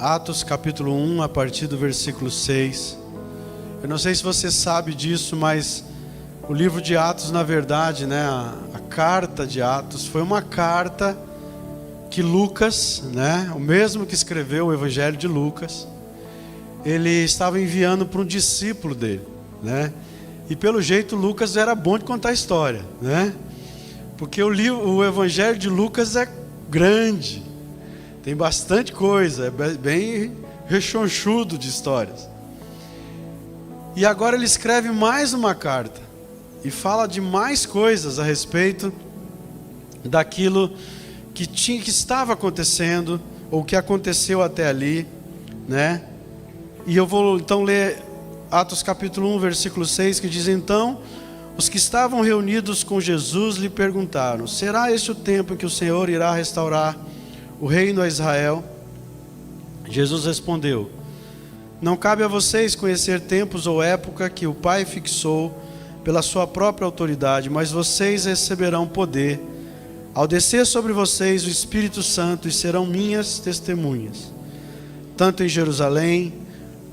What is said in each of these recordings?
Atos capítulo 1, a partir do versículo 6. Eu não sei se você sabe disso, mas o livro de Atos, na verdade, a carta de Atos, foi uma carta que Lucas, o mesmo que escreveu o Evangelho de Lucas, ele estava enviando para um discípulo dele, E pelo jeito Lucas era bom de contar história, Porque o Evangelho de Lucas é grande, tem bastante coisa, é bem rechonchudo de histórias. E agora ele escreve mais uma carta e fala de mais coisas a respeito daquilo que estava acontecendo, ou que aconteceu até ali, E eu vou então ler Atos capítulo 1, versículo 6, que diz: então, os que estavam reunidos com Jesus lhe perguntaram: será este o tempo em que o Senhor irá restaurar o reino a Israel? Jesus respondeu: não cabe a vocês conhecer tempos ou época que o Pai fixou pela sua própria autoridade, mas vocês receberão poder ao descer sobre vocês o Espírito Santo, e serão minhas testemunhas, tanto em Jerusalém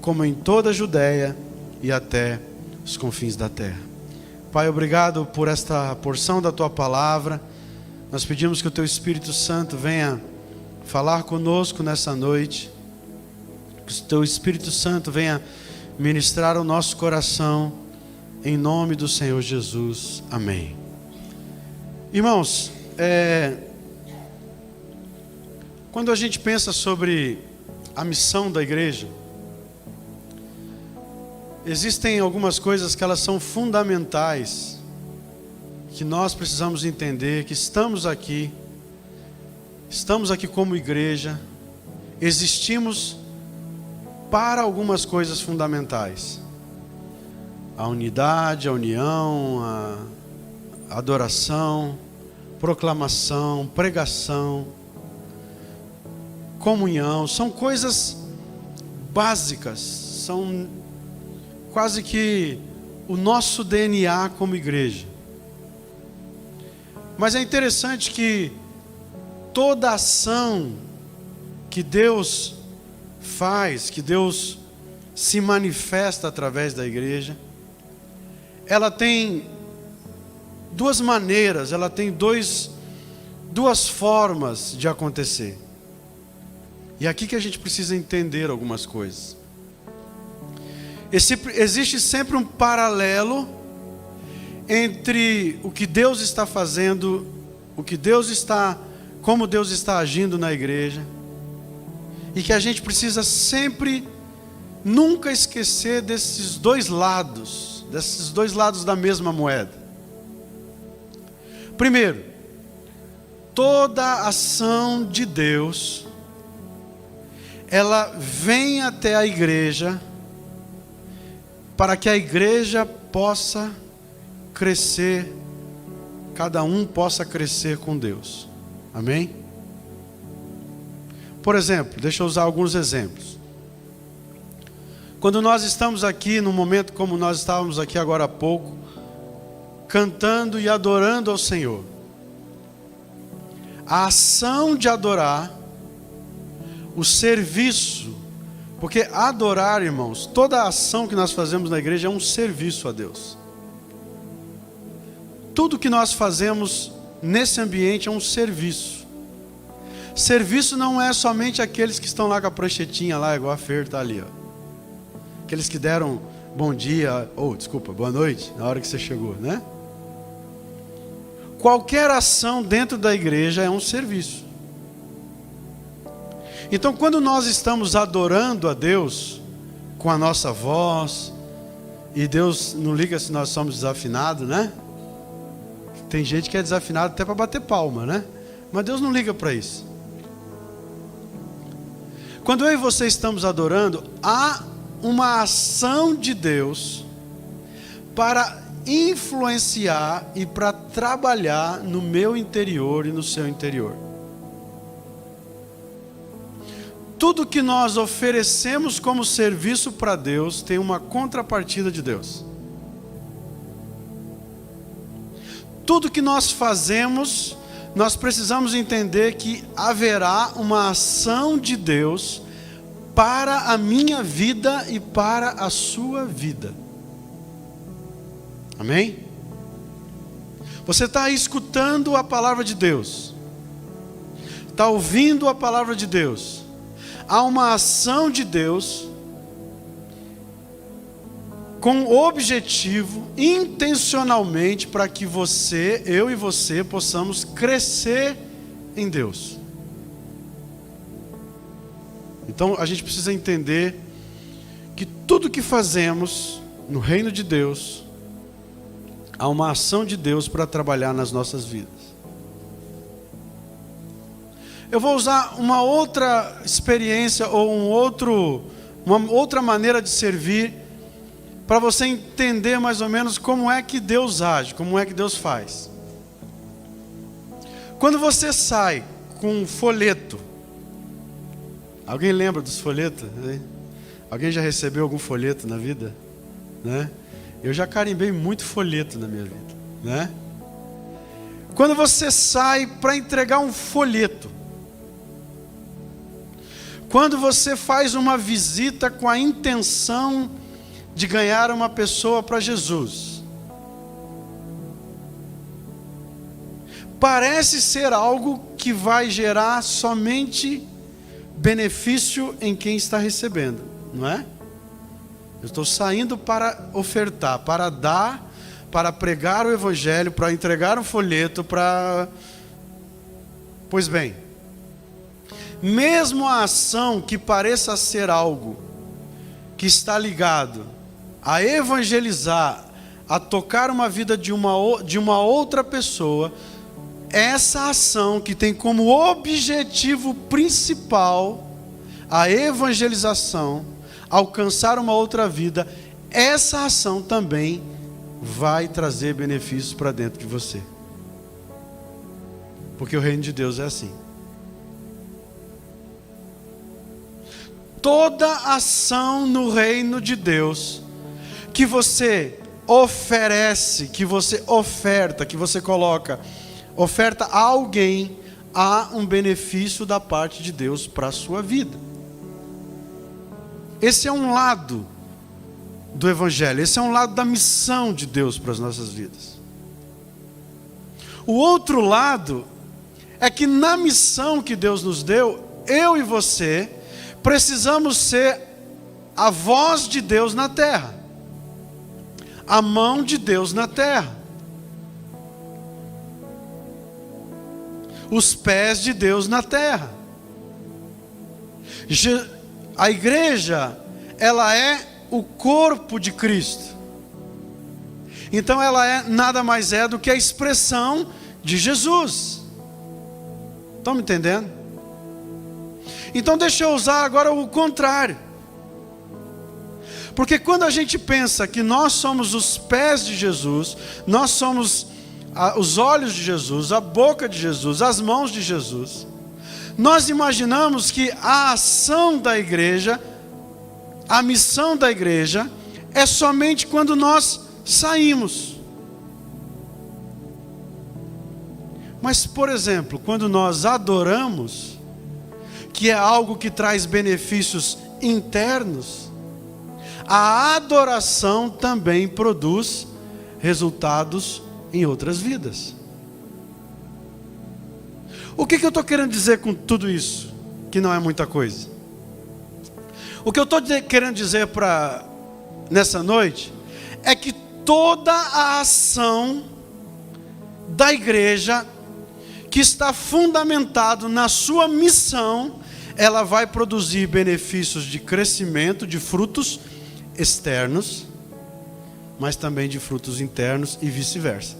como em toda a Judéia e até os confins da terra. Pai, obrigado por esta porção da Tua palavra. Nós pedimos que o Teu Espírito Santo venha falar conosco nessa noite, que o Teu Espírito Santo venha ministrar ao nosso coração, em nome do Senhor Jesus. Amém. Irmãos, quando a gente pensa sobre a missão da igreja, existem algumas coisas que elas são fundamentais, que nós precisamos entender, que estamos aqui como igreja, existimos para algumas coisas fundamentais: a unidade, a união, a adoração, proclamação, pregação, comunhão. São coisas básicas, são quase que o nosso DNA como igreja. Mas é interessante que toda ação que Deus faz, que Deus se manifesta através da igreja, ela tem duas maneiras, ela tem duas formas de acontecer. E é aqui que a gente precisa entender algumas coisas. Existe sempre um paralelo entre o que Deus está fazendo, como Deus está agindo na igreja, e que a gente precisa sempre, nunca esquecer desses dois lados da mesma moeda. Primeiro, toda ação de Deus, ela vem até a igreja para que a igreja possa crescer, cada um possa crescer com Deus. Amém? Por exemplo, deixa eu usar alguns exemplos. Quando nós estamos aqui, num momento como nós estávamos aqui agora há pouco, cantando e adorando ao Senhor, a ação de adorar, o serviço, porque adorar, irmãos, toda a ação que nós fazemos na igreja é um serviço a Deus. Tudo que nós fazemos nesse ambiente é um serviço. Serviço não é somente aqueles que estão lá com a pranchetinha lá, igual a Fer está ali, aqueles que deram bom dia, boa noite, na hora que você chegou, Qualquer ação dentro da igreja é um serviço. Então, quando nós estamos adorando a Deus com a nossa voz, e Deus não liga se nós somos desafinados, Tem gente que é desafinado até para bater palma, Mas Deus não liga para isso. Quando eu e você estamos adorando, há uma ação de Deus para influenciar e para trabalhar no meu interior e no seu interior. Tudo que nós oferecemos como serviço para Deus tem uma contrapartida de Deus. Tudo que nós fazemos, nós precisamos entender que haverá uma ação de Deus para a minha vida e para a sua vida. Amém? Você está aí escutando a palavra de Deus, está ouvindo a palavra de Deus. Há uma ação de Deus com objetivo, intencionalmente, para que você, eu e você, possamos crescer em Deus. Então a gente precisa entender que tudo que fazemos no reino de Deus, há uma ação de Deus para trabalhar nas nossas vidas. Eu vou usar uma outra experiência ou uma outra maneira de servir, para você entender mais ou menos como é que Deus age, como é que Deus faz. Quando você sai com um folheto, alguém lembra dos folhetos? Né? Alguém já recebeu algum folheto na vida? Né? Eu já carimbei muito folheto na minha vida. Né? Quando você sai para entregar um folheto, quando você faz uma visita com a intenção de ganhar uma pessoa para Jesus, parece ser algo que vai gerar somente benefício em quem está recebendo, não é? Eu estou saindo para ofertar, para dar, para pregar o evangelho, para entregar um folheto, para... Pois bem, mesmo a ação que pareça ser algo que está ligado a evangelizar, a tocar uma vida de uma outra pessoa, essa ação que tem como objetivo principal a evangelização, alcançar uma outra vida, essa ação também vai trazer benefícios para dentro de você. Porque o reino de Deus é assim. Toda ação no reino de Deus que você oferece, que você oferta, que você coloca, oferta a alguém, há um benefício da parte de Deus para a sua vida. Esse é um lado do evangelho, esse é um lado da missão de Deus para as nossas vidas. O outro lado é que na missão que Deus nos deu, eu e você precisamos ser a voz de Deus na terra, a mão de Deus na terra, os pés de Deus na terra. A igreja, ela é o corpo de Cristo. Então ela nada mais é do que a expressão de Jesus. Estão me entendendo? Então deixa eu usar agora o contrário. Porque quando a gente pensa que nós somos os pés de Jesus, nós somos os olhos de Jesus, a boca de Jesus, as mãos de Jesus, nós imaginamos que a ação da igreja, a missão da igreja, é somente quando nós saímos. Mas, por exemplo, quando nós adoramos, que é algo que traz benefícios internos, a adoração também produz resultados em outras vidas. O que eu estou querendo dizer com tudo isso? Que não é muita coisa. O que eu estou querendo dizer nessa noite é que toda a ação da igreja que está fundamentado na sua missão, ela vai produzir benefícios de crescimento, de frutos externos, mas também de frutos internos e vice-versa.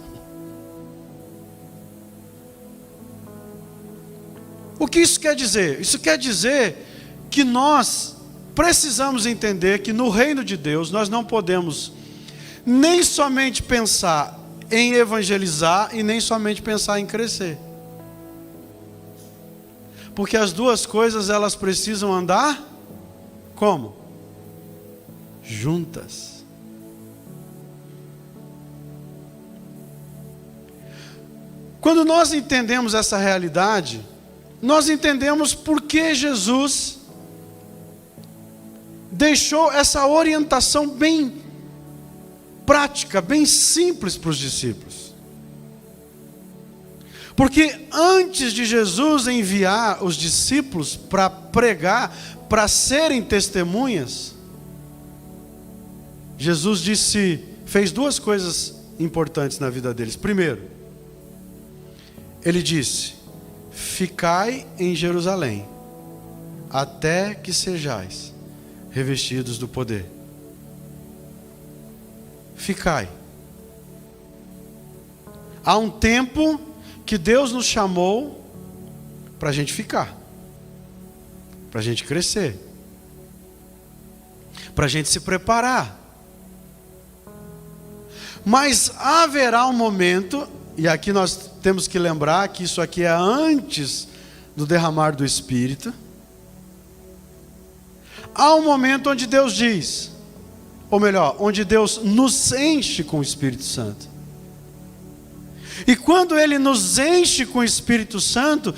O que isso quer dizer? Isso quer dizer que nós precisamos entender que no reino de Deus nós não podemos nem somente pensar em evangelizar e nem somente pensar em crescer. Porque as duas coisas elas precisam andar como? Juntas. Quando nós entendemos essa realidade, nós entendemos por que Jesus deixou essa orientação bem prática, bem simples para os discípulos. Porque antes de Jesus enviar os discípulos para pregar, para serem testemunhas, Jesus fez duas coisas importantes na vida deles. Primeiro, ele disse: ficai em Jerusalém, até que sejais revestidos do poder. Ficai. Há um tempo que Deus nos chamou para a gente ficar, para a gente crescer, para a gente se preparar. Mas haverá um momento, e aqui nós temos que lembrar que isso aqui é antes do derramar do Espírito. Há um momento onde Deus diz, ou melhor, onde Deus nos enche com o Espírito Santo. E quando Ele nos enche com o Espírito Santo,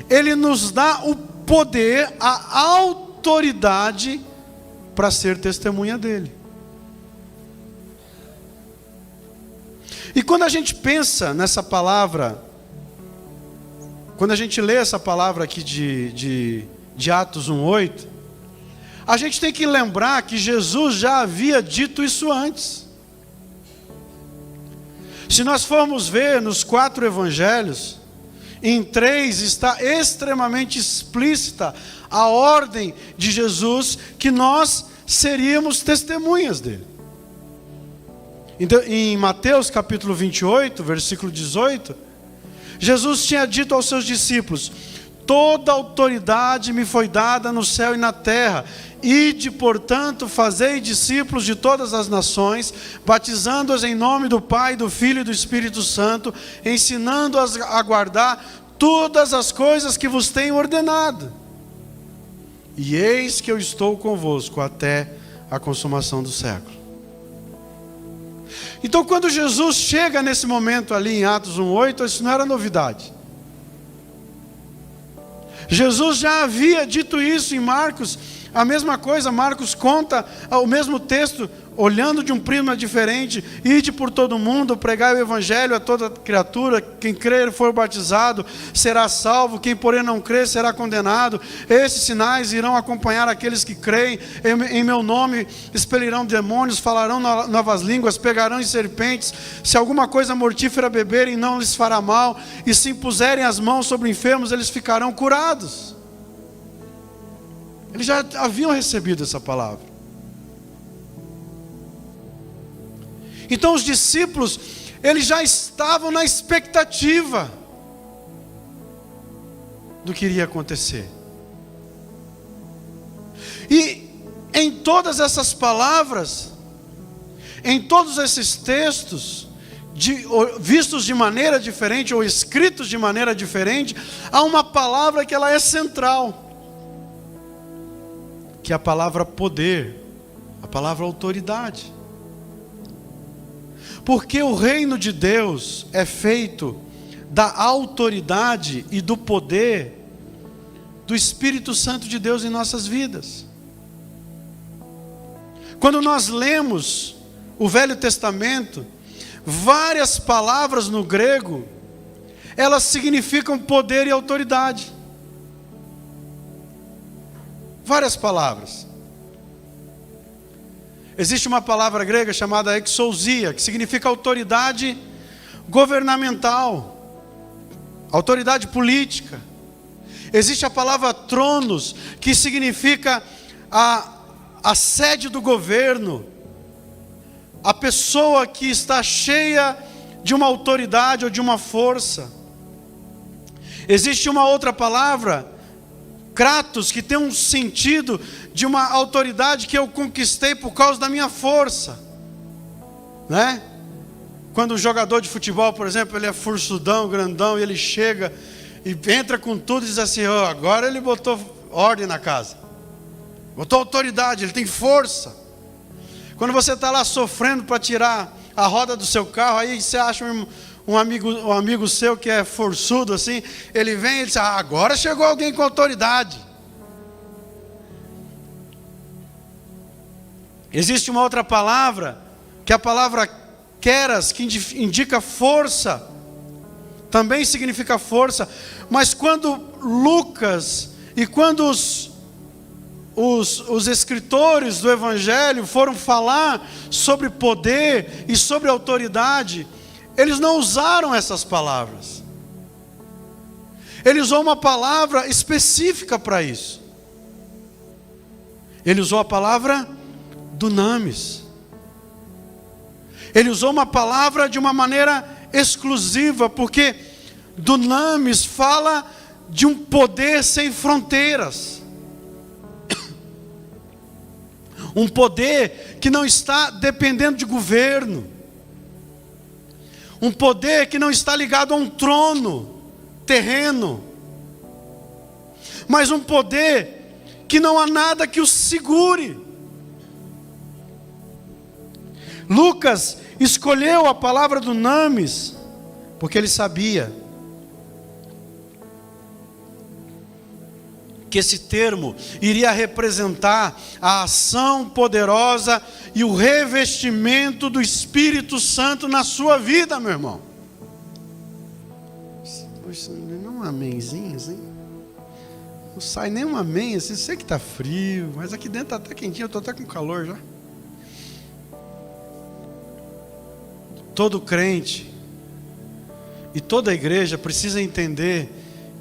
Ele nos dá o poder, a autoridade para ser testemunha dEle. E quando a gente pensa nessa palavra, quando a gente lê essa palavra aqui de Atos 1:8, a gente tem que lembrar que Jesus já havia dito isso antes. Se nós formos ver nos 4 evangelhos, em 3 está extremamente explícita a ordem de Jesus que nós seríamos testemunhas dele. Então, em Mateus capítulo 28, versículo 18, Jesus tinha dito aos seus discípulos: toda autoridade me foi dada no céu e na terra. Ide, portanto, fazei discípulos de todas as nações, batizando-os em nome do Pai, do Filho e do Espírito Santo, ensinando-os a guardar todas as coisas que vos tenho ordenado. E eis que eu estou convosco até a consumação do século. Então, quando Jesus chega nesse momento ali em Atos 1:8, isso não era novidade. Jesus já havia dito isso em Marcos, a mesma coisa. Marcos conta o mesmo texto, olhando de um prisma diferente: ide por todo mundo, pregai o evangelho a toda criatura, quem crer e for batizado será salvo, quem porém não crer será condenado. Esses sinais irão acompanhar aqueles que creem, em meu nome expelirão demônios, falarão novas línguas, pegarão em serpentes, se alguma coisa mortífera beberem não lhes fará mal, e se impuserem as mãos sobre enfermos eles ficarão curados. Eles já haviam recebido essa palavra. Então os discípulos, eles já estavam na expectativa do que iria acontecer. E em todas essas palavras, em todos esses textos, vistos de maneira diferente ou escritos de maneira diferente, há uma palavra que ela é central, que é a palavra poder, a palavra autoridade. Porque o reino de Deus é feito da autoridade e do poder do Espírito Santo de Deus em nossas vidas. Quando nós lemos o Velho Testamento, várias palavras no grego, elas significam poder e autoridade. Várias palavras. Existe uma palavra grega chamada exousia, que significa autoridade governamental, autoridade política. Existe a palavra tronos, que significa a sede do governo, a pessoa que está cheia de uma autoridade ou de uma força. Existe uma outra palavra, kratos, que tem um sentido de uma autoridade que eu conquistei por causa da minha força, né? Quando um jogador de futebol, por exemplo, ele é forçudão, grandão, e ele chega e entra com tudo e diz assim: oh, agora ele botou ordem na casa, botou autoridade, ele tem força. Quando você está lá sofrendo para tirar a roda do seu carro, aí você acha um amigo seu que é forçudo assim, ele vem e diz: ah, agora chegou alguém com autoridade. Existe uma outra palavra, que é a palavra keras, que indica força. Também significa força. Mas quando Lucas e quando os escritores do Evangelho foram falar sobre poder e sobre autoridade, eles não usaram essas palavras. Ele usou uma palavra específica para isso. Ele usou a palavra dunamis. Ele usou uma palavra de uma maneira exclusiva, porque dunamis fala de um poder sem fronteiras. Um poder que não está dependendo de governo. Um poder que não está ligado a um trono terreno. Mas um poder que não há nada que o segure. Lucas escolheu a palavra dunamis porque ele sabia que esse termo iria representar a ação poderosa e o revestimento do Espírito Santo na sua vida, meu irmão. Poxa, não um amenzinho assim? Não sai nem um amém assim, sei que está frio, mas aqui dentro está até quentinho, eu estou até com calor já. Todo crente e toda igreja precisa entender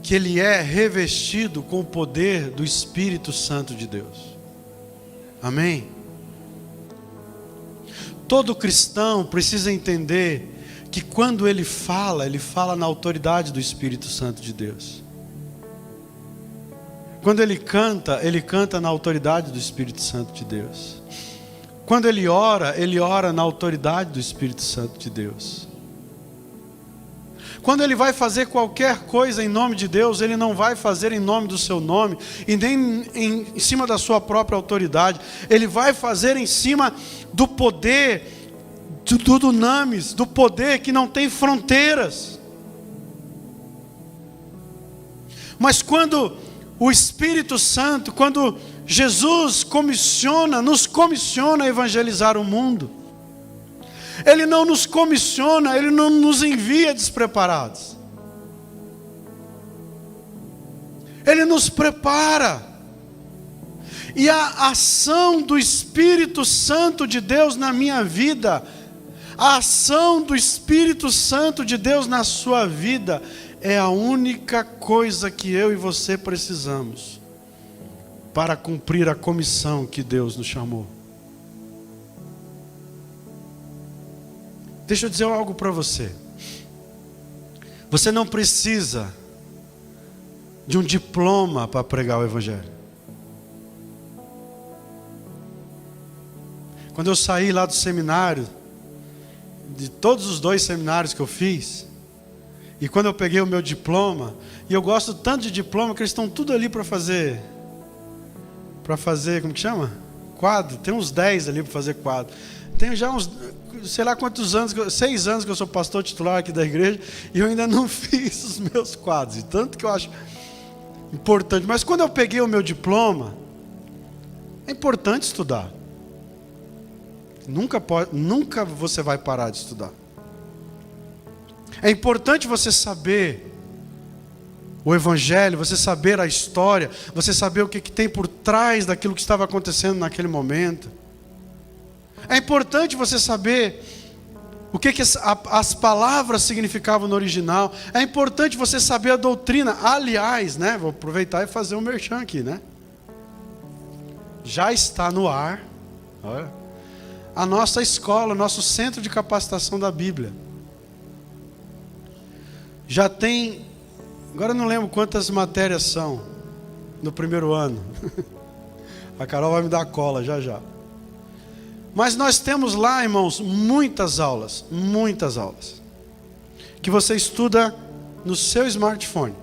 que ele é revestido com o poder do Espírito Santo de Deus. Amém? Todo cristão precisa entender que quando ele fala na autoridade do Espírito Santo de Deus. Quando ele canta na autoridade do Espírito Santo de Deus. Quando ele ora na autoridade do Espírito Santo de Deus. Quando ele vai fazer qualquer coisa em nome de Deus, ele não vai fazer em nome do seu nome, e nem em cima da sua própria autoridade. Ele vai fazer em cima do poder, do dunamis, do poder que não tem fronteiras. Mas quando o Espírito Santo, quando Jesus nos comissiona a evangelizar o mundo, Ele não nos comissiona, Ele não nos envia despreparados. Ele nos prepara. E a ação do Espírito Santo de Deus na minha vida, a ação do Espírito Santo de Deus na sua vida, é a única coisa que eu e você precisamos para cumprir a comissão que Deus nos chamou. Deixa eu dizer algo para você. Você não precisa de um diploma para pregar o Evangelho. Quando eu saí lá do seminário, de todos os 2 seminários que eu fiz, e quando eu peguei o meu diploma, e eu gosto tanto de diploma que eles estão tudo ali para fazer, como que chama? Quadro. Tem uns 10 ali para fazer quadro. Tenho já uns, sei lá quantos anos, 6 anos que eu sou pastor titular aqui da igreja, e eu ainda não fiz os meus quadros, e tanto que eu acho importante. Mas quando eu peguei o meu diploma, é importante estudar. Nunca você vai parar de estudar. É importante você saber o Evangelho, você saber a história, você saber o que tem por trás daquilo que estava acontecendo naquele momento. É importante você saber o que as palavras significavam no original. É importante você saber a doutrina. Aliás, né, vou aproveitar e fazer um merchan aqui, né? Já está no ar, olha, a nossa escola, nosso centro de capacitação da Bíblia. Já tem, agora eu não lembro quantas matérias são no primeiro ano. A Carol vai me dar cola já. Mas nós temos lá, irmãos, muitas aulas, que você estuda no seu smartphone.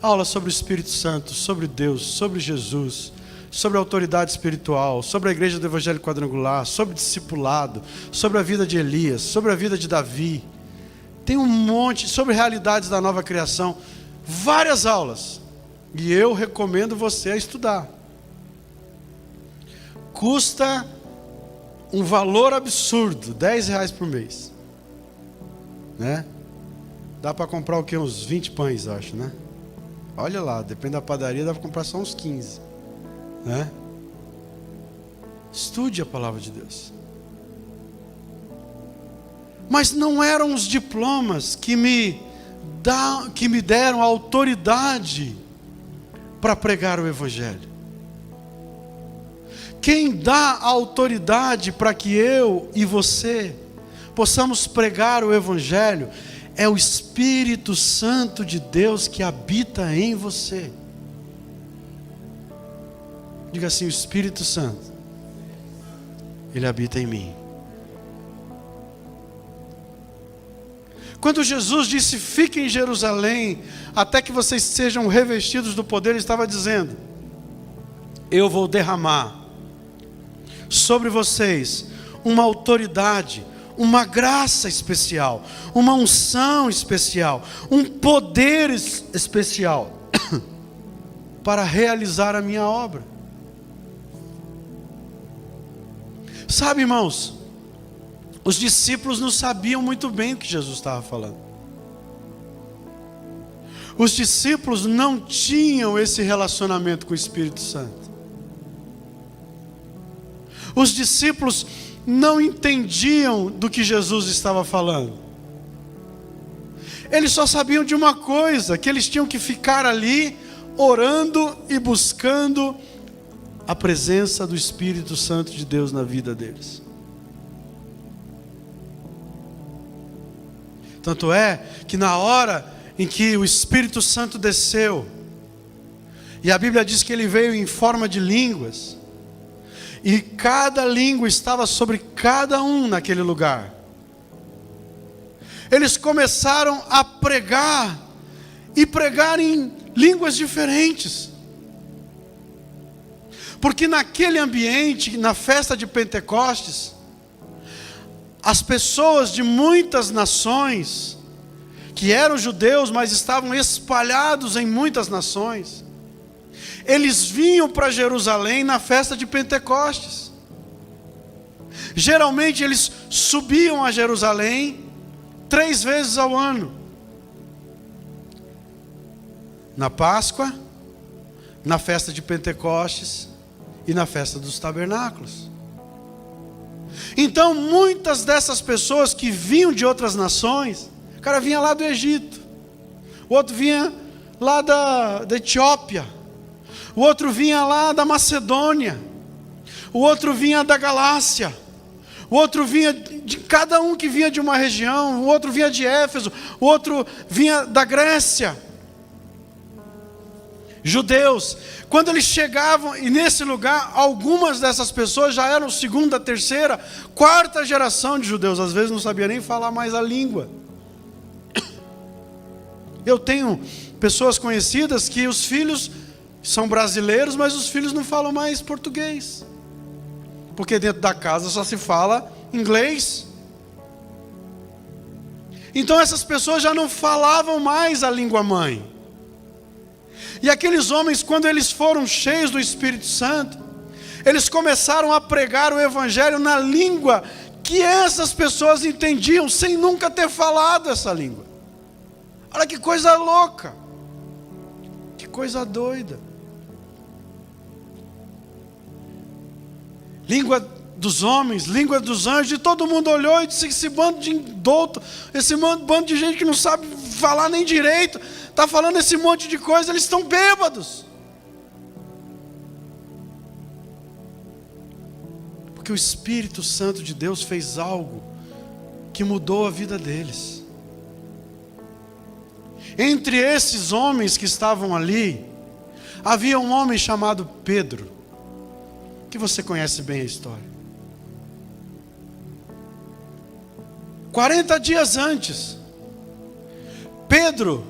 Aulas sobre o Espírito Santo, sobre Deus, sobre Jesus, sobre a autoridade espiritual, sobre a igreja do Evangelho Quadrangular, sobre discipulado, sobre a vida de Elias, sobre a vida de Davi. Tem um monte, sobre realidades da nova criação, várias aulas. E eu recomendo você a estudar. custa um valor absurdo, R$10 por mês, né? Dá para comprar o quê? Uns 20 pães, acho, né? Olha lá, depende da padaria, dá para comprar só uns 15, né? Estude a palavra de Deus. Mas não eram os diplomas que me deram a autoridade para pregar o Evangelho. Quem dá a autoridade para que eu e você possamos pregar o Evangelho é o Espírito Santo de Deus que habita em você. Diga assim: o Espírito Santo, Ele habita em mim. Quando Jesus disse: fiquem em Jerusalém, até que vocês sejam revestidos do poder, Ele estava dizendo: eu vou derramar sobre vocês uma autoridade, uma graça especial, uma unção especial, um poder especial para realizar a minha obra. Sabe, irmãos, os discípulos não sabiam muito bem o que Jesus estava falando. Os discípulos não tinham esse relacionamento com o Espírito Santo. Os discípulos não entendiam do que Jesus estava falando. Eles só sabiam de uma coisa: que eles tinham que ficar ali orando e buscando a presença do Espírito Santo de Deus na vida deles. Tanto é que na hora em que o Espírito Santo desceu, e a Bíblia diz que ele veio em forma de línguas, e cada língua estava sobre cada um naquele lugar. Eles começaram a pregar, e pregar em línguas diferentes. Porque naquele ambiente, na festa de Pentecostes, as pessoas de muitas nações, que eram judeus, mas estavam espalhados em muitas nações, eles vinham para Jerusalém na festa de Pentecostes. Geralmente eles subiam a Jerusalém 3 vezes ao ano: na Páscoa, na festa de Pentecostes e na festa dos tabernáculos. Então muitas dessas pessoas que vinham de outras nações, o cara vinha lá do Egito, o outro vinha lá da Etiópia, o outro vinha lá da Macedônia, o outro vinha da Galácia, o outro vinha de cada um que vinha de uma região, o outro vinha de Éfeso, o outro vinha da Grécia. Judeus, quando eles chegavam, e nesse lugar, algumas dessas pessoas já eram 2ª, 3ª, 4ª geração de judeus, às vezes não sabia nem falar mais a língua. Eu tenho pessoas conhecidas que os filhos são brasileiros, mas os filhos não falam mais português, porque dentro da casa só se fala inglês. Então essas pessoas já não falavam mais a língua mãe. E aqueles homens, quando eles foram cheios do Espírito Santo, eles começaram a pregar o Evangelho na língua que essas pessoas entendiam, sem nunca ter falado essa língua. Olha que coisa louca, que coisa doida. Língua dos homens, língua dos anjos, e todo mundo olhou e disse: esse bando de douto, esse bando de gente que não sabe falar nem direito, está falando esse monte de coisa, eles estão bêbados. Porque o Espírito Santo de Deus fez algo que mudou a vida deles. Entre esses homens que estavam ali, havia um homem chamado Pedro, que você conhece bem a história. 40 dias antes, Pedro,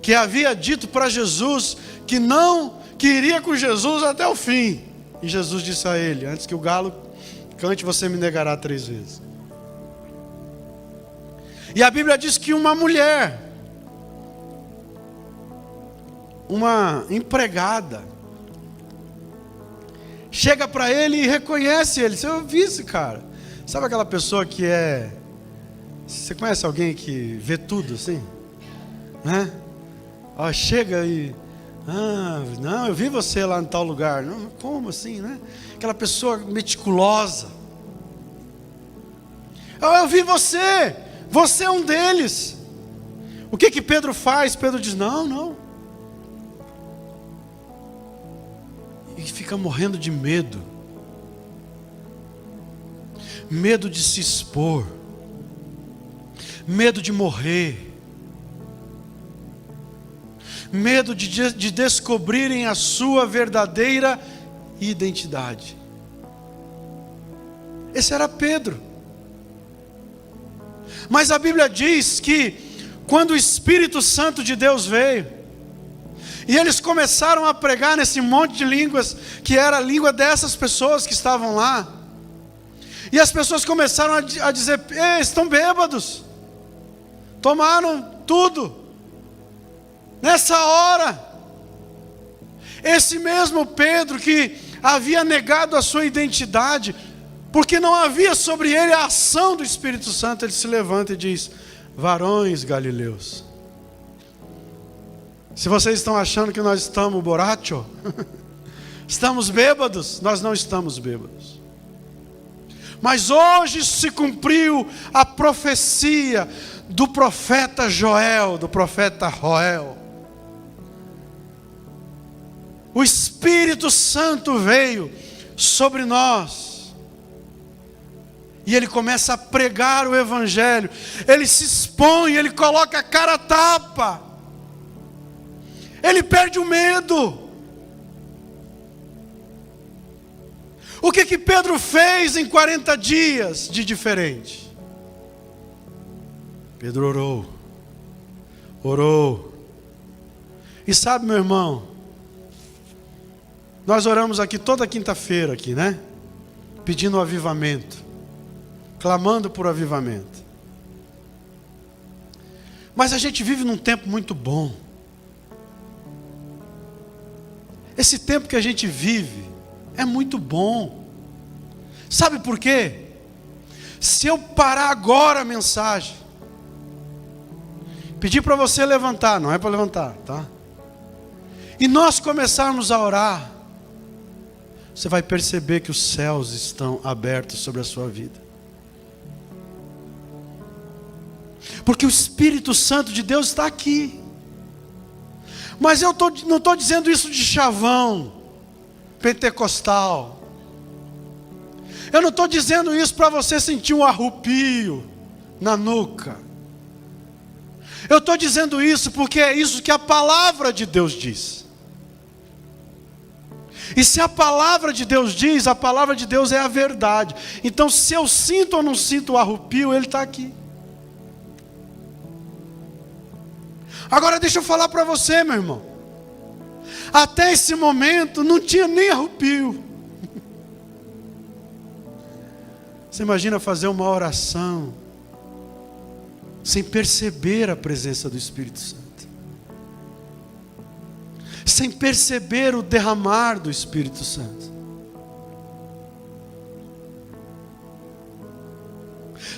que havia dito para Jesus que não queria com Jesus até o fim, e Jesus disse a ele: antes que o galo cante, você me negará 3 vezes. E a Bíblia diz que uma mulher, uma empregada, chega para ele e reconhece ele. Eu vi esse cara. Sabe aquela pessoa que é... Você conhece alguém que vê tudo assim? Né? Ó, chega e... não, eu vi você lá em tal lugar. Não, como assim, né? Aquela pessoa meticulosa. Eu vi você. Você é um deles. O que Pedro faz? Pedro diz, não. E fica morrendo de medo. Medo de se expor. Medo de morrer. Medo de descobrirem a sua verdadeira identidade. Esse era Pedro. Mas a Bíblia diz que quando o Espírito Santo de Deus veio, e eles começaram a pregar nesse monte de línguas, que era a língua dessas pessoas que estavam lá, e as pessoas começaram a dizer, estão bêbados, tomaram tudo. Nessa hora, esse mesmo Pedro que havia negado a sua identidade, porque não havia sobre ele a ação do Espírito Santo, ele se levanta e diz, varões galileus, se vocês estão achando que nós estamos borracho, estamos bêbados, nós não estamos bêbados. Mas hoje se cumpriu a profecia do profeta Joel, do profeta Roel. O Espírito Santo veio sobre nós. E ele começa a pregar o Evangelho. Ele se expõe, ele coloca a cara a tapa. Ele perde o medo. O que Pedro fez em 40 dias de diferente? Pedro orou. E sabe, meu irmão, nós oramos aqui toda quinta-feira aqui, né? Pedindo o avivamento, clamando por avivamento. Mas a gente vive num tempo muito bom. Esse tempo que a gente vive é muito bom. Sabe por quê? Se eu parar agora a mensagem, pedir para você levantar, não é para levantar, tá? E nós começarmos a orar, você vai perceber que os céus estão abertos sobre a sua vida. Porque o Espírito Santo de Deus está aqui. Mas eu não estou dizendo isso de chavão, pentecostal. Eu não estou dizendo isso para você sentir um arrupio na nuca. Eu estou dizendo isso porque é isso que a palavra de Deus diz. E se a palavra de Deus diz, a palavra de Deus é a verdade. Então se eu sinto ou não sinto o arrupio, ele está aqui. Agora deixa eu falar para você, meu irmão. Até esse momento não tinha nem arrupio. Você imagina fazer uma oração sem perceber a presença do Espírito Santo, sem perceber o derramar do Espírito Santo.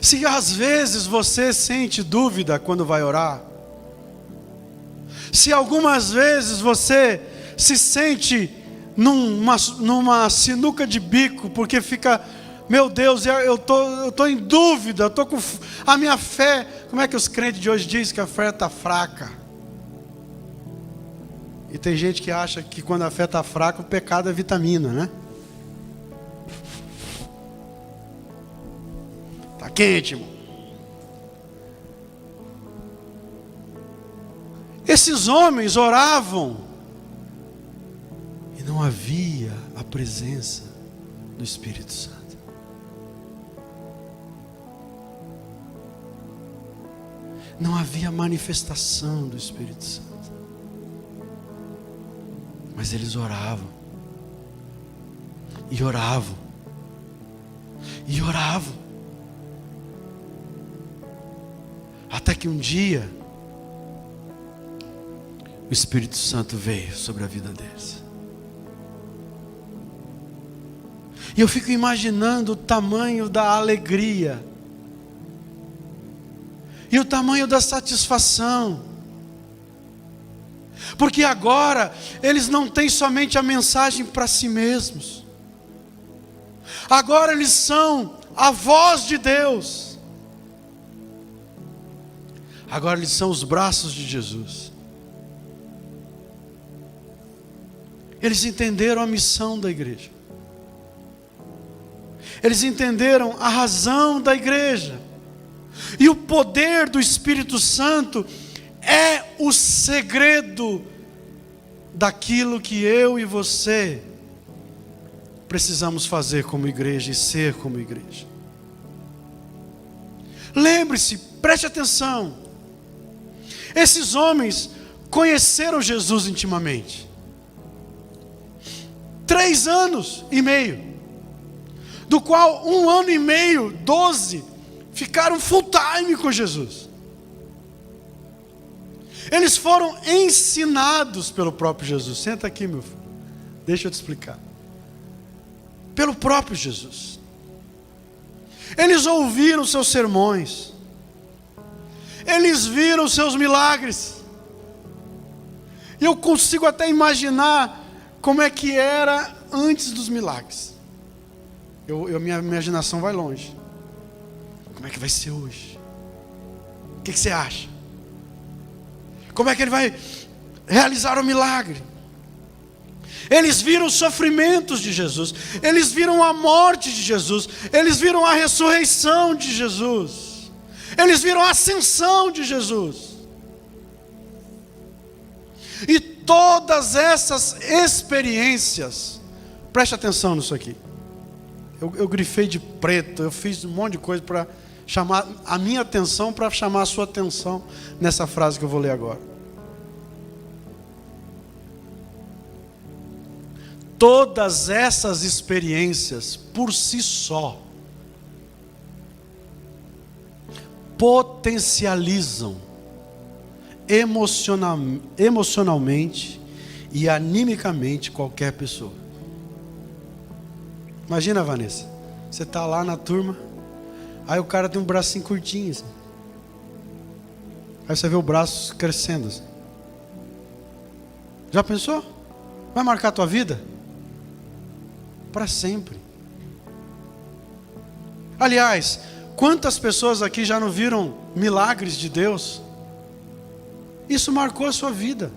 Se às vezes você sente dúvida quando vai orar, se algumas vezes você se sente numa sinuca de bico, porque fica, meu Deus, eu tô em dúvida, eu tô com a minha fé. Como é que os crentes de hoje dizem que a fé está fraca? E tem gente que acha que quando a fé está fraca, o pecado é vitamina, né? Está quente, irmão. Esses homens oravam e não havia a presença do Espírito Santo. Não havia manifestação do Espírito Santo. Mas eles oravam. E oravam. E oravam. Até que um dia o Espírito Santo veio sobre a vida deles. E eu fico imaginando o tamanho da alegria e o tamanho da satisfação, porque agora eles não têm somente a mensagem para si mesmos, agora eles são a voz de Deus, agora eles são os braços de Jesus. Eles entenderam a missão da igreja, eles entenderam a razão da igreja, e o poder do Espírito Santo é o segredo daquilo que eu e você precisamos fazer como igreja e ser como igreja. Lembre-se, preste atenção, esses homens conheceram Jesus intimamente, 3 anos e meio, do qual 1 ano e meio, 12, ficaram full time com Jesus. Eles foram ensinados pelo próprio Jesus. Senta aqui, meu filho, deixa eu te explicar. Pelo próprio Jesus. Eles ouviram seus sermões, eles viram seus milagres, e eu consigo até imaginar como é que era antes dos milagres. Minha imaginação vai longe. Como é que vai ser hoje? O que você acha? Como é que ele vai realizar o milagre? Eles viram os sofrimentos de Jesus, eles viram a morte de Jesus, eles viram a ressurreição de Jesus, eles viram a ascensão de Jesus. E todas essas experiências, preste atenção nisso aqui. Eu grifei de preto, eu fiz um monte de coisa para chamar a minha atenção, para chamar a sua atenção nessa frase que eu vou ler agora. Todas essas experiências por si só potencializam emocionalmente e animicamente qualquer pessoa. Imagina, Vanessa, você está lá na turma, aí o cara tem um bracinho curtinho assim. Aí você vê o braço crescendo assim. Já pensou? Vai marcar a tua vida? Para sempre. Aliás, quantas pessoas aqui já não viram milagres de Deus? Isso marcou a sua vida.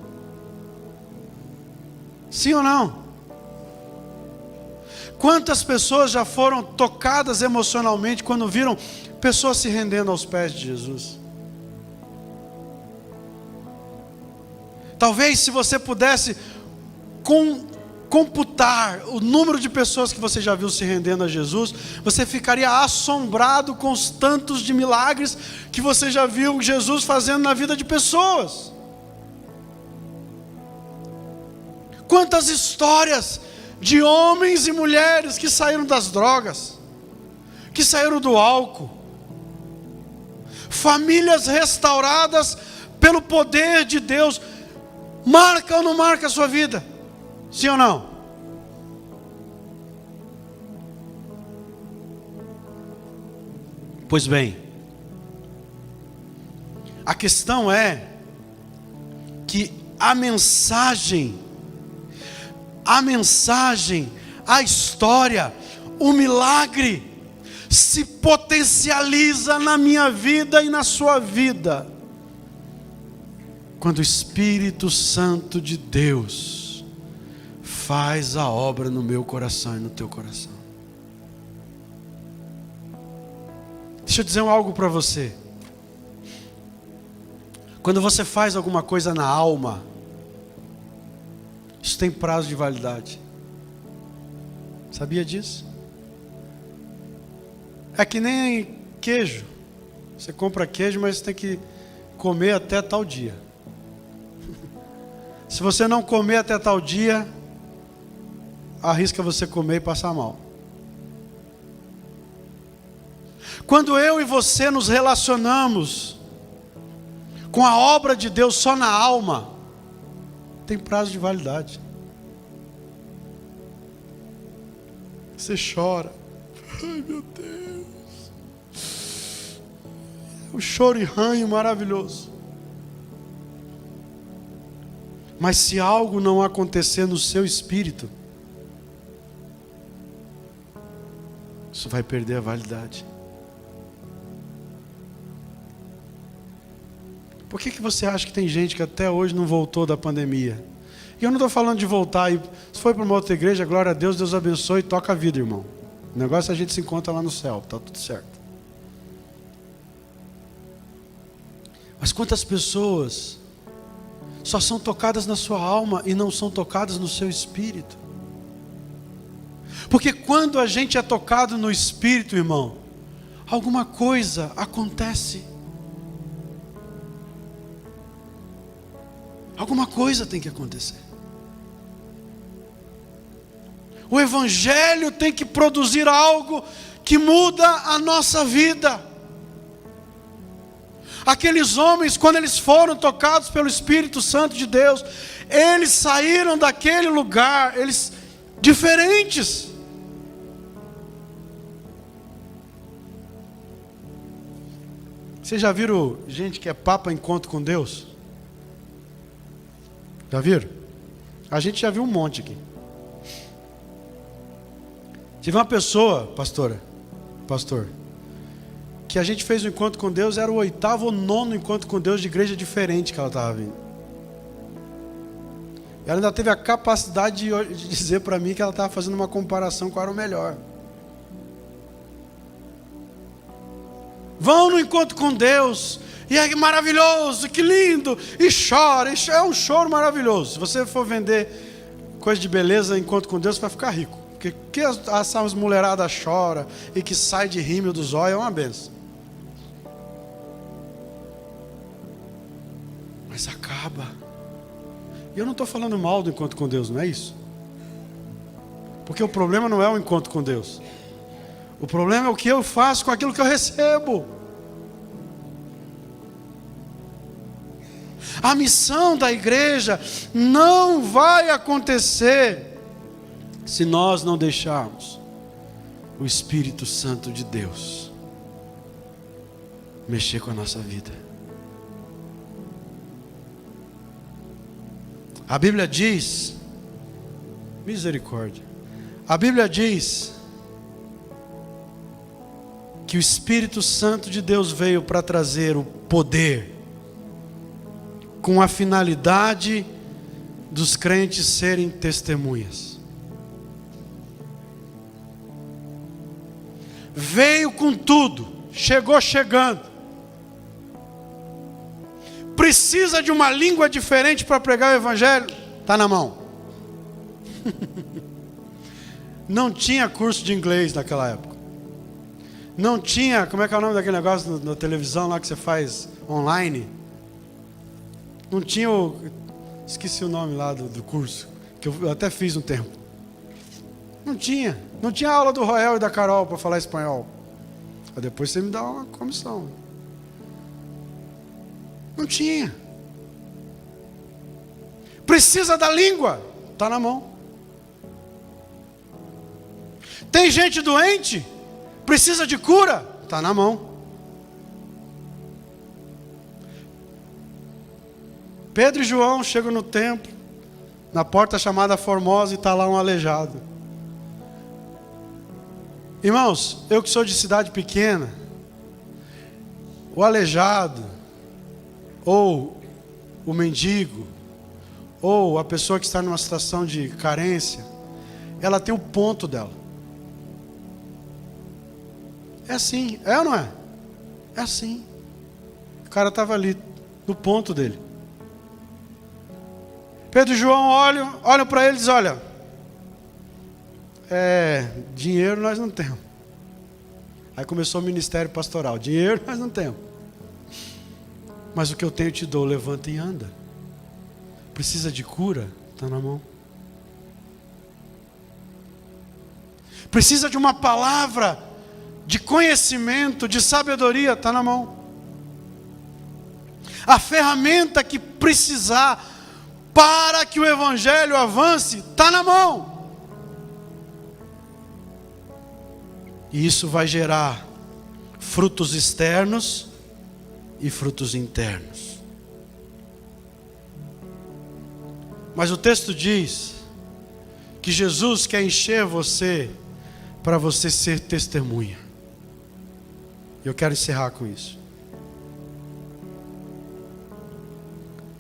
Sim ou não? Quantas pessoas já foram tocadas emocionalmente quando viram pessoas se rendendo aos pés de Jesus? Talvez, se você pudesse computar o número de pessoas que você já viu se rendendo a Jesus, você ficaria assombrado com os tantos de milagres que você já viu Jesus fazendo na vida de pessoas. Quantas histórias de homens e mulheres que saíram das drogas, que saíram do álcool, famílias restauradas pelo poder de Deus. Marca ou não marca a sua vida? Sim ou não? Pois bem, a questão é que a mensagem, a história, o milagre se potencializa na minha vida e na sua vida quando o Espírito Santo de Deus faz a obra no meu coração e no teu coração. Deixa eu dizer algo para você. Quando você faz alguma coisa na alma, isso tem prazo de validade. Sabia disso? É que nem queijo. Você compra queijo, mas você tem que comer até tal dia. Se você não comer até tal dia, arrisca você comer e passar mal. Quando eu e você nos relacionamos com a obra de Deus só na alma, tem prazo de validade. Você chora. Ai, meu Deus. O choro e ranho maravilhoso. Mas se algo não acontecer no seu espírito, isso vai perder a validade. Por que você acha que tem gente que até hoje não voltou da pandemia? E eu não estou falando de voltar. Se foi para uma outra igreja, glória a Deus, Deus abençoe e toca a vida, irmão. O negócio é a gente se encontra lá no céu, está tudo certo. Mas quantas pessoas só são tocadas na sua alma e não são tocadas no seu espírito? Porque quando a gente é tocado no espírito, irmão, alguma coisa acontece. Alguma coisa tem que acontecer. O Evangelho tem que produzir algo que muda a nossa vida. Aqueles homens, quando eles foram tocados pelo Espírito Santo de Deus, eles saíram daquele lugar, eles diferentes. Vocês já viram gente que é papa encontro com Deus? Já viram? A gente já viu um monte aqui. Tive uma pessoa, pastor, que a gente fez um encontro com Deus, era o 8º ou 9º encontro com Deus de igreja diferente que ela estava vindo. Ela ainda teve a capacidade de dizer para mim que ela estava fazendo uma comparação qual era o melhor. Vão no encontro com Deus, e é maravilhoso, que lindo, e chora, é um choro maravilhoso. Se você for vender coisa de beleza, encontro com Deus, você vai ficar rico. Porque que as mulheradas choram e que sai de rímel dos olhos é uma benção. Mas acaba. E eu não estou falando mal do encontro com Deus, não é isso? Porque o problema não é o encontro com Deus. O problema é o que eu faço com aquilo que eu recebo. A missão da igreja não vai acontecer se nós não deixarmos o Espírito Santo de Deus mexer com a nossa vida. A Bíblia diz, misericórdia, a Bíblia diz que o Espírito Santo de Deus veio para trazer o poder, com a finalidade dos crentes serem testemunhas. Veio com tudo, chegou chegando. Precisa de uma língua diferente para pregar o Evangelho? Está na mão. Não tinha curso de inglês naquela época. Não tinha, como é que é o nome daquele negócio na televisão lá que você faz online? Não tinha esqueci o nome lá do curso, que eu até fiz um tempo. Não tinha aula do Roel e da Carol para falar espanhol. Aí depois você me dá uma comissão. Não tinha. Precisa da língua? Está na mão. Tem gente doente? Precisa de cura? Está na mão. Pedro e João chegam no templo, na porta chamada Formosa, e está lá um aleijado. Irmãos, eu que sou de cidade pequena, o aleijado, ou o mendigo, ou a pessoa que está numa situação de carência, ela tem o ponto dela. É assim, é ou não é? É assim. O cara estava ali, no ponto dele. Pedro e João olham para ele e dizem, olha, dinheiro nós não temos. Aí começou o ministério pastoral, dinheiro nós não temos. Mas o que eu tenho eu te dou, levanta e anda. Precisa de cura? Está na mão. Precisa de uma palavra de conhecimento, de sabedoria? Está na mão. A ferramenta que precisar para que o Evangelho avance, está na mão. E isso vai gerar frutos externos e frutos internos. Mas o texto diz que Jesus quer encher você para você ser testemunha. Eu quero encerrar com isso.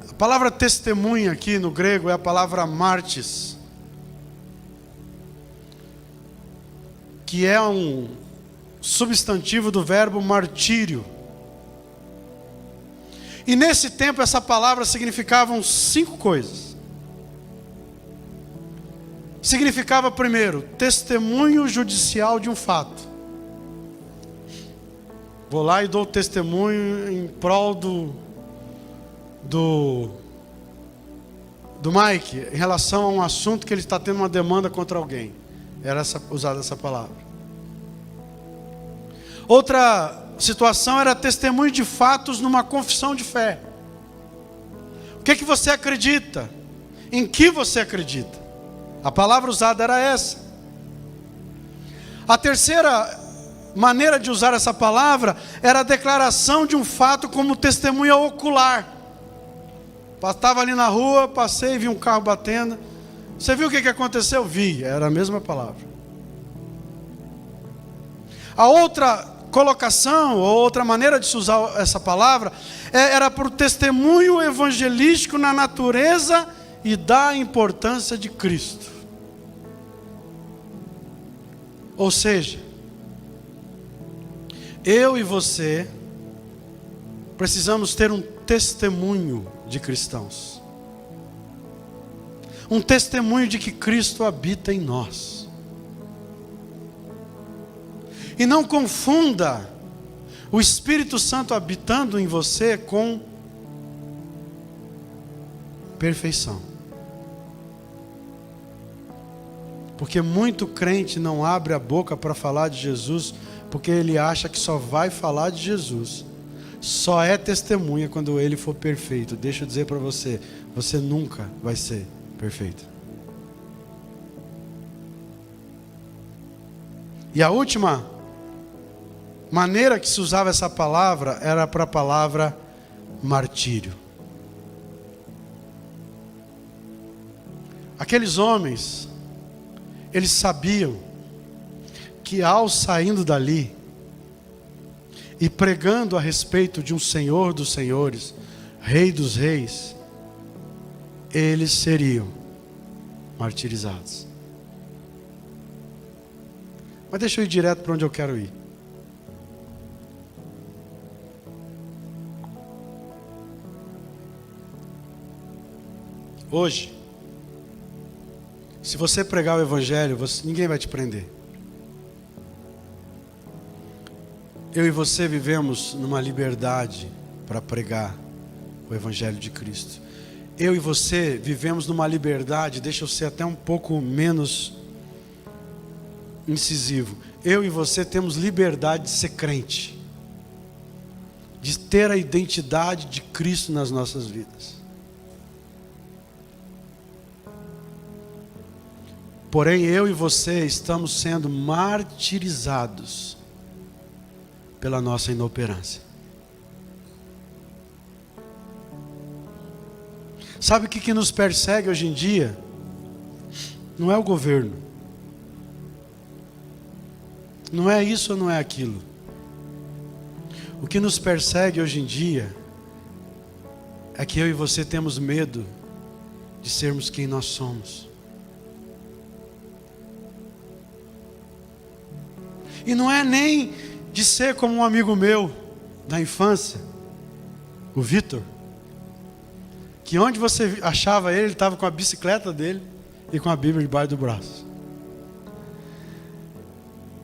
A palavra testemunha aqui no grego é a palavra martis, que é um substantivo do verbo martírio. E nesse tempo essa palavra significava 5 coisas. Significava, primeiro, testemunho judicial de um fato. Vou lá e dou testemunho em prol do Mike, em relação a um assunto que ele está tendo uma demanda contra alguém. Era usada essa palavra. Outra situação era testemunho de fatos numa confissão de fé. O que é que você acredita? Em que você acredita? A palavra usada era essa. A terceira maneira de usar essa palavra era a declaração de um fato como testemunha ocular. Estava ali na rua, passei, vi um carro batendo. Você viu o que aconteceu? Vi, era a mesma palavra. A outra colocação, ou outra maneira de se usar essa palavra, era por testemunho evangelístico na natureza e da importância de Cristo. Ou seja, eu e você precisamos ter um testemunho de cristãos. Um testemunho de que Cristo habita em nós. E não confunda o Espírito Santo habitando em você com perfeição. Porque muito crente não abre a boca para falar de Jesus, porque ele acha que só vai falar de Jesus. Só é testemunha quando ele for perfeito. Deixa eu dizer para você, você nunca vai ser perfeito. E a última maneira que se usava essa palavra era para a palavra martírio. Aqueles homens, eles sabiam que ao saindo dali e pregando a respeito de um Senhor dos senhores, Rei dos reis, eles seriam martirizados. Mas deixa eu ir direto para onde eu quero ir. Hoje, se você pregar o Evangelho, ninguém vai te prender. Eu e você vivemos numa liberdade para pregar o Evangelho de Cristo. Eu e você vivemos numa liberdade, deixa eu ser até um pouco menos incisivo. Eu e você temos liberdade de ser crente, de ter a identidade de Cristo nas nossas vidas. Porém, eu e você estamos sendo martirizados pela nossa inoperância. Sabe o que nos persegue hoje em dia? Não é o governo. Não é isso ou não é aquilo. O que nos persegue hoje em dia é que eu e você temos medo de sermos quem nós somos. E não é nem de ser como um amigo meu da infância, o Vitor, que onde você achava ele estava com a bicicleta dele e com a Bíblia debaixo do braço.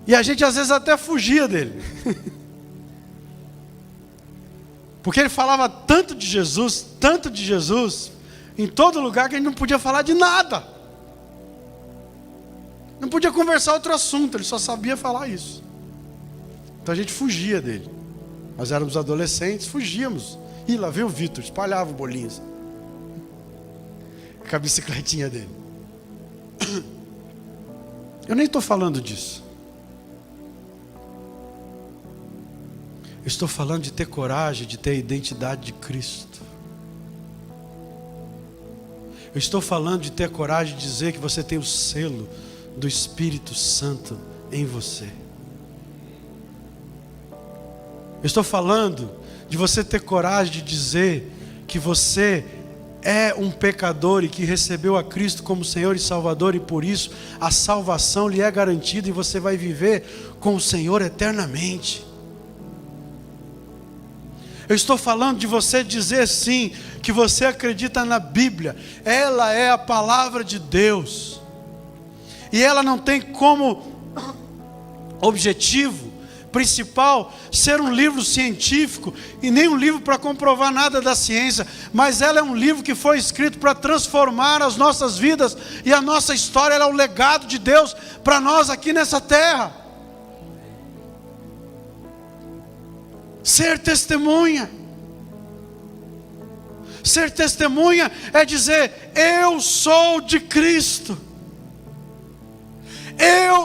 E a gente às vezes até fugia dele. Porque ele falava tanto de Jesus, em todo lugar, que a gente não podia falar de nada. Não podia conversar outro assunto, ele só sabia falar isso. Então a gente fugia dele. Nós éramos adolescentes, fugíamos. E lá veio o Vitor, espalhava o bolinho com a bicicletinha dele. Eu nem estou falando disso. estou falando de ter coragem, de ter a identidade de Cristo. Eu estou falando de ter coragem de dizer que você tem o selo do Espírito Santo em você. Eu estou falando de você ter coragem de dizer que você é um pecador e que recebeu a Cristo como Senhor e Salvador, e por isso a salvação lhe é garantida e você vai viver com o Senhor eternamente. Eu estou falando de você dizer sim, que você acredita na Bíblia. Ela é a palavra de Deus. E ela não tem como objetivo principal ser um livro científico e nem um livro para comprovar nada da ciência, mas ela é um livro que foi escrito para transformar as nossas vidas e a nossa história. Ela é o legado de Deus para nós aqui nessa terra. Ser testemunha. Ser testemunha é dizer: eu sou de Cristo.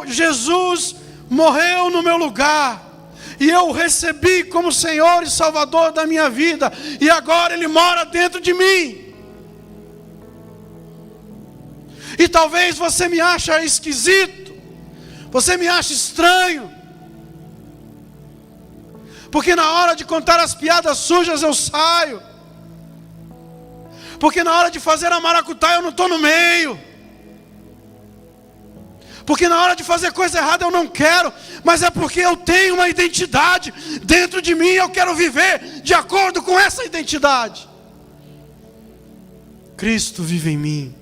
Jesus morreu no meu lugar, e eu o recebi como Senhor e Salvador da minha vida, e agora Ele mora dentro de mim. E talvez você me ache esquisito, você me ache estranho, porque na hora de contar as piadas sujas eu saio, porque na hora de fazer a maracutaia eu não estou no meio, porque na hora de fazer coisa errada eu não quero, mas é porque eu tenho uma identidade dentro de mim e eu quero viver de acordo com essa identidade. Cristo vive em mim,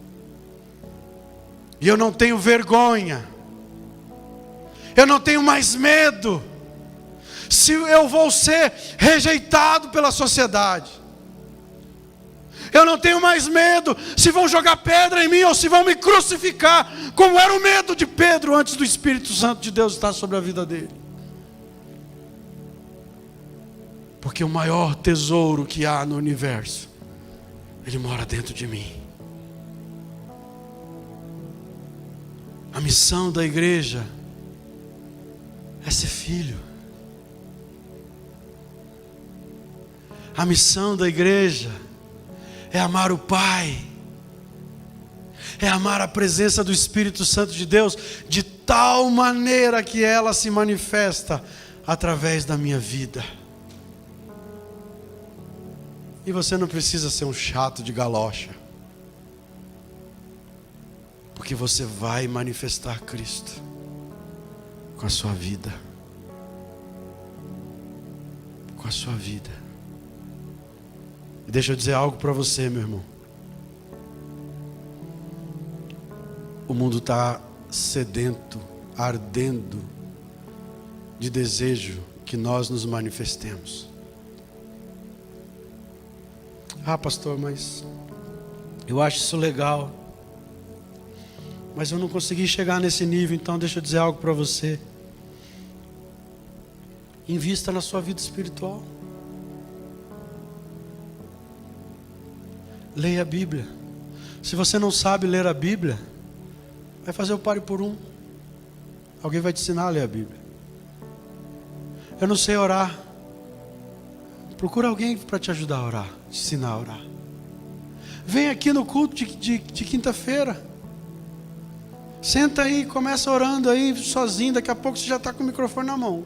e eu não tenho vergonha, eu não tenho mais medo, se eu vou ser rejeitado pela sociedade. Eu não tenho mais medo se vão jogar pedra em mim ou se vão me crucificar, como era o medo de Pedro antes do Espírito Santo de Deus estar sobre a vida dele. Porque o maior tesouro que há no universo, ele mora dentro de mim. A missão da igreja é ser filho. A missão da igreja é amar o Pai, é amar a presença do Espírito Santo de Deus, de tal maneira que ela se manifesta através da minha vida. E você não precisa ser um chato de galocha, porque você vai manifestar Cristo com a sua vida, com a sua vida. E deixa eu dizer algo para você, meu irmão. O mundo está sedento, ardendo de desejo que nós nos manifestemos. Ah, pastor, mas eu acho isso legal, mas eu não consegui chegar nesse nível. Então deixa eu dizer algo para você. Invista na sua vida espiritual. Leia a Bíblia. Se você não sabe ler a Bíblia, vai fazer o pare por um. Alguém vai te ensinar a ler a Bíblia. Eu não sei orar. Procura alguém para te ajudar a orar, te ensinar a orar. Vem aqui no culto de quinta-feira. Senta aí e começa orando aí sozinho. Daqui a pouco você já está com o microfone na mão.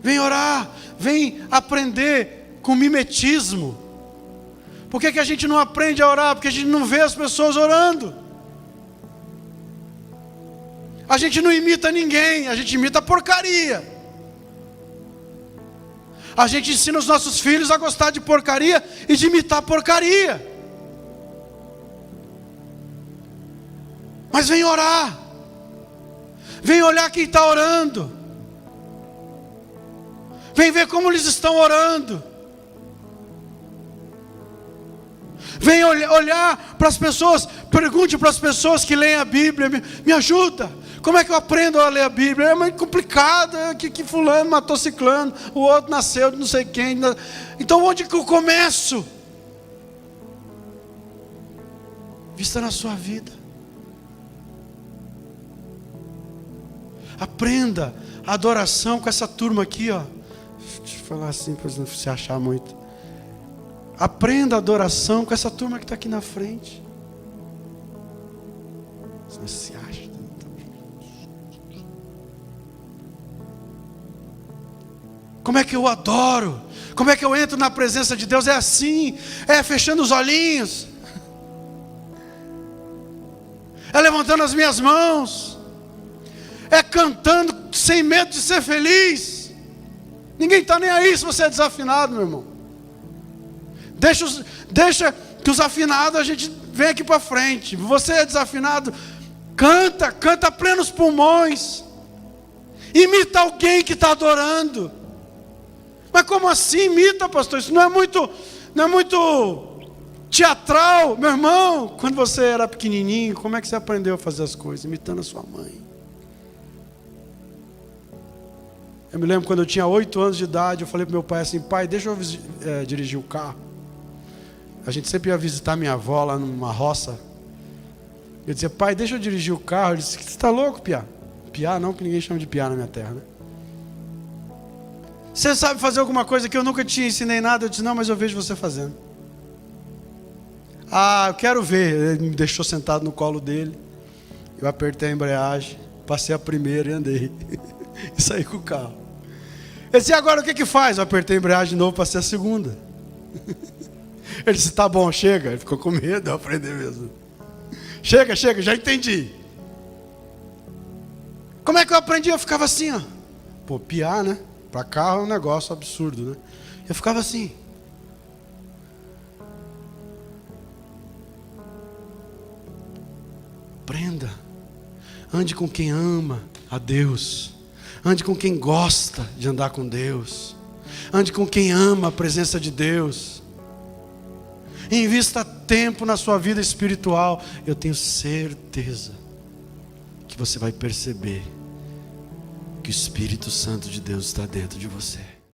Vem orar. Vem aprender com mimetismo. Por que a gente não aprende a orar? Porque a gente não vê as pessoas orando. A gente não imita ninguém, a gente imita porcaria. A gente ensina os nossos filhos a gostar de porcaria e de imitar porcaria. Mas vem orar. Vem olhar quem está orando. Vem ver como eles estão orando. Vem olhar para as pessoas, pergunte para as pessoas que leem a Bíblia, me ajuda, como é que eu aprendo a ler a Bíblia? É muito complicado, que fulano matou ciclano, o outro nasceu de não sei quem. Então onde que eu começo? Vista na sua vida. Aprenda a adoração com essa turma aqui, ó. Deixa eu falar assim para não se achar muito. Aprenda a adoração com essa turma que está aqui na frente. Você não se acha. Como é que eu adoro? Como é que eu entro na presença de Deus? É assim, é fechando os olhinhos, é levantando as minhas mãos, é cantando sem medo de ser feliz. Ninguém está nem aí se você é desafinado, meu irmão. Deixa que os afinados a gente vem aqui para frente. Você é desafinado, canta a plenos pulmões. Imita alguém que está adorando. Mas como assim imita, pastor? Isso não é muito teatral. Meu irmão, quando você era pequenininho, como é que você aprendeu a fazer as coisas? Imitando a sua mãe. Eu me lembro quando eu tinha 8 anos de idade, eu falei para meu pai assim: pai, deixa eu dirigir o carro. A gente sempre ia visitar minha avó lá numa roça. Eu dizia: pai, deixa eu dirigir o carro. Ele disse: você está louco, piá? Piá não, que ninguém chama de piá na minha terra, né? Você sabe fazer alguma coisa que eu nunca te ensinei nada? Eu disse: não, mas eu vejo você fazendo. Ah, eu quero ver. Ele me deixou sentado no colo dele. Eu apertei a embreagem, passei a primeira e andei. E saí com o carro. Ele disse: agora o que faz? Eu apertei a embreagem de novo, passei a segunda. Ele disse: tá bom, chega. Ele ficou com medo de eu aprender mesmo. Chega, já entendi. Como é que eu aprendi? Eu ficava assim, ó. Pô, piar, né? Para carro é um negócio absurdo, né? Eu ficava assim. Aprenda. Ande com quem ama a Deus. Ande com quem gosta de andar com Deus. Ande com quem ama a presença de Deus. Invista tempo na sua vida espiritual. Eu tenho certeza que você vai perceber que o Espírito Santo de Deus está dentro de você.